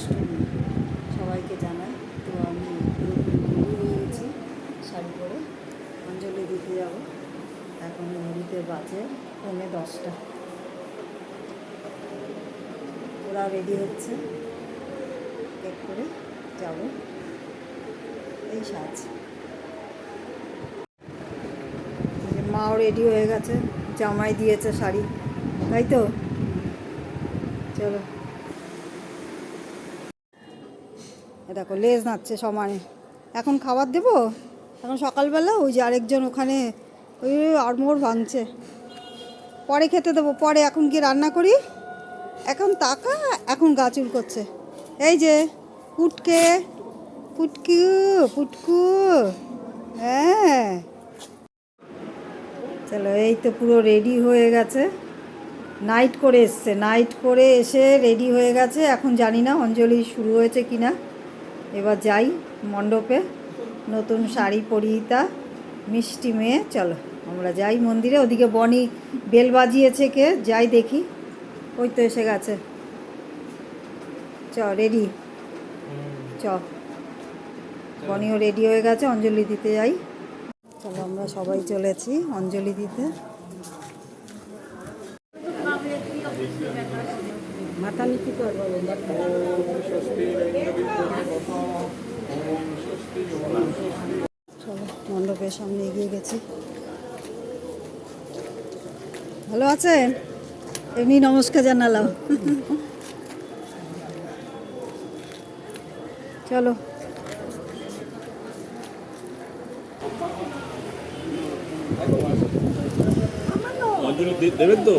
অষ্টমী সবাইকে জানাই। তো আমি পুরোপুরি রেডি হয়ে গেছি শাড়ি পরে, অঞ্জলি দিতে যাব। এখন ঘড়িতে বাজে 10:45। ওরা রেডি হচ্ছে, কেক করে যাব। এই সাজ মাও রেডি হয়ে গেছে, জামাই দিয়েছে শাড়ি, তাই তো। চলো, দেখো লেজ নাচছে সমানে। এখন খাবার দেবো, এখন সকালবেলা ওই যে আরেকজন ওখানে ওই আড়মোড় ভাঙছে, পরে খেতে দেবো, পরে। এখন কি রান্না করি, এখন তাকা, এখন গা চুল করছে। এই যে পুটকে, পুটকু পুটকু, হ্যাঁ। চলো, এই তো পুরো রেডি হয়ে গেছে, নাইট করে এসছে, নাইট করে এসে রেডি হয়ে গেছে। এখন জানি না অঞ্জলি শুরু হয়েছে কি না। এবার যাই মণ্ডপে, নতুন শাড়ি পরিহিতা মিষ্টি মেয়ে। চলো আমরা যাই মন্দিরে। ওদিকে বনি বেল বাজিয়েছে, কে যাই দেখি। ওই তো এসে গেছে, চ রেডি, চ। বনিও রেডি হয়ে গেছে, অঞ্জলি দিতে যাই। চলো আমরা সবাই চলেছি অঞ্জলি দিতে। মাথা নিচু কর, চলো মণ্ডপের সামনে এগিয়ে গেছি। ভালো আছেন? এমনি নমস্কার জানালাম। চলো, দেবেন তো?